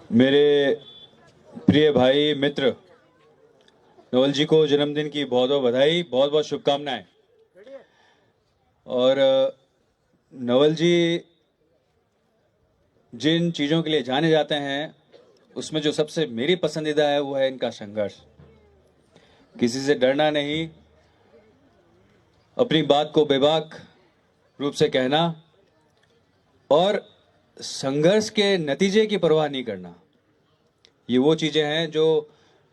मेरे प्रिय भाई मित्र नवल जी को जन्मदिन की बहुत बहुत बधाई, बहुत बहुत शुभकामनाएं। और नवल जी जिन चीज़ों के लिए जाने जाते हैं उसमें जो सबसे मेरी पसंदीदा है वो है इनका संघर्ष। किसी से डरना नहीं, अपनी बात को बेबाक रूप से कहना और संघर्ष के नतीजे की परवाह नहीं करना। ये वो चीज़ें हैं जो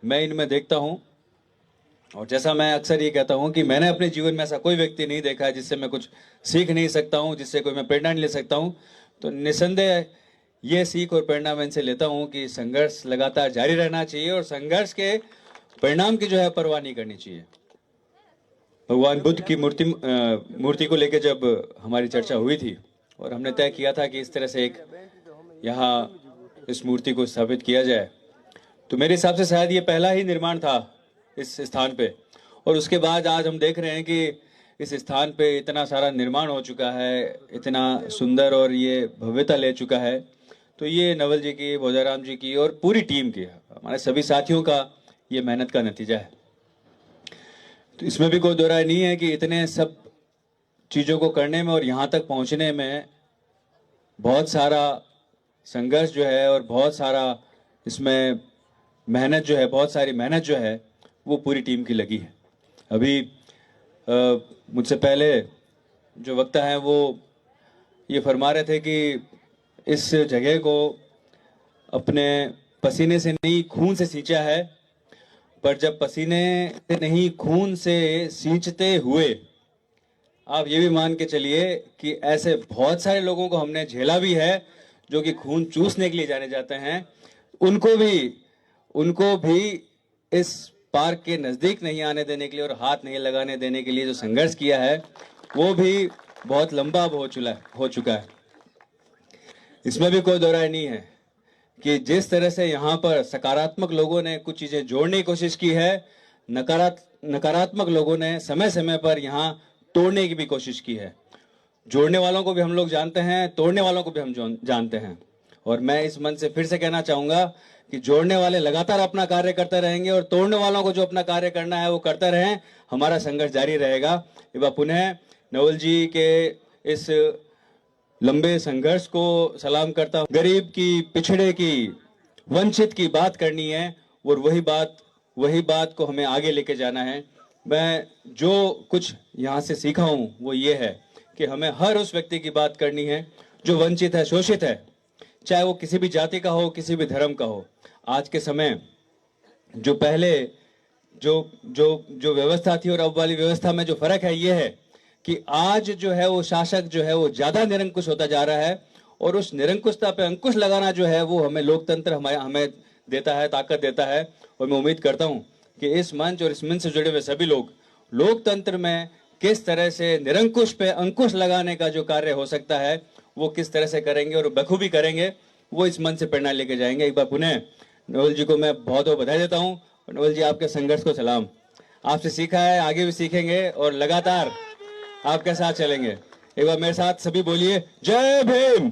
मैं इनमें देखता हूँ। और जैसा मैं अक्सर ये कहता हूँ कि मैंने अपने जीवन में ऐसा कोई व्यक्ति नहीं देखा है जिससे मैं कुछ सीख नहीं सकता हूँ, जिससे कोई मैं प्रेरणा नहीं ले सकता हूँ। तो निस्संदेह ये सीख और प्रेरणा मैं इनसे लेता हूँ कि संघर्ष लगातार जारी रहना चाहिए और संघर्ष के परिणाम की जो है परवाह नहीं करनी चाहिए। भगवान बुद्ध की मूर्ति को लेकर जब हमारी चर्चा हुई थी और हमने तय किया था कि इस तरह से एक यहाँ इस मूर्ति को स्थापित किया जाए, तो मेरे हिसाब से शायद ये पहला ही निर्माण था इस स्थान पे। और उसके बाद आज हम देख रहे हैं कि इस स्थान पे इतना सारा निर्माण हो चुका है, इतना सुंदर और ये भव्यता ले चुका है। तो ये नवल जी की, भोजाराम जी की और पूरी टीम की, हमारे सभी साथियों का ये मेहनत का नतीजा है। तो इसमें भी कोई दो राय नहीं है कि इतने सब चीज़ों को करने में और यहाँ तक पहुँचने में बहुत सारा संघर्ष जो है और बहुत सारा इसमें मेहनत जो है, बहुत सारी मेहनत जो है वो पूरी टीम की लगी है। अभी मुझसे पहले जो वक्ता हैं वो ये फरमा रहे थे कि इस जगह को अपने पसीने से नहीं खून से सींचा है, पर जब पसीने से नहीं खून से सींचते हुए आप ये भी मान के चलिए कि ऐसे बहुत सारे लोगों को हमने झेला भी है जो कि खून चूसने के लिए जाने जाते हैं, उनको भी इस पार्क के नज़दीक नहीं आने देने के लिए और हाथ नहीं लगाने देने के लिए जो संघर्ष किया है वो भी बहुत लंबा हो चुका है। इसमें भी कोई दो राय नहीं है कि जिस तरह से यहाँ पर सकारात्मक लोगों ने कुछ चीज़ें जोड़ने की कोशिश की है, नकारात्मक लोगों ने समय समय पर यहाँ तोड़ने की भी कोशिश की है। जोड़ने वालों को भी हम लोग जानते हैं, तोड़ने वालों को भी हम जानते हैं। और मैं इस मन से फिर से कहना चाहूँगा कि जोड़ने वाले लगातार अपना कार्य करते रहेंगे और तोड़ने वालों को जो अपना कार्य करना है वो करते रहें। हमारा संघर्ष जारी रहेगा। एक बार पुनः नवल जी के इस लंबे संघर्ष को सलाम करता हूँ। गरीब की, पिछड़े की, वंचित की बात करनी है और वही बात को हमें आगे लेके जाना है। मैं जो कुछ यहाँ से सीखा हूँ वो ये है कि हमें हर उस व्यक्ति की बात करनी है जो वंचित है, शोषित है, चाहे वो किसी भी जाति का हो, किसी भी धर्म का हो। आज के समय जो पहले जो व्यवस्था थी और अब वाली व्यवस्था में जो फर्क है ये है कि आज जो है वो शासक जो है वो ज्यादा निरंकुश होता जा रहा है और उस निरंकुशता पे अंकुश लगाना जो है वो हमें लोकतंत्र हमें देता है, ताकत देता है। और मैं उम्मीद करता हूँ कि इस मंच और इस मंच से जुड़े हुए सभी लोग लोकतंत्र में किस तरह से निरंकुश पे अंकुश लगाने का जो कार्य हो सकता है वो किस तरह से करेंगे और बखूबी करेंगे, वो इस मंच से प्रेरणा लेके जाएंगे। एक बार पुनः नवल जी को मैं बहुत बहुत बधाई देता हूँ। नवल जी, आपके संघर्ष को सलाम। आपसे सीखा है, आगे भी सीखेंगे और लगातार आपके साथ चलेंगे। एक बार मेरे साथ सभी बोलिए, जय भीम,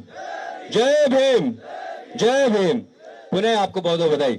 जय भीम, जय भीम। पुनः आपको बहुत बहुत बधाई।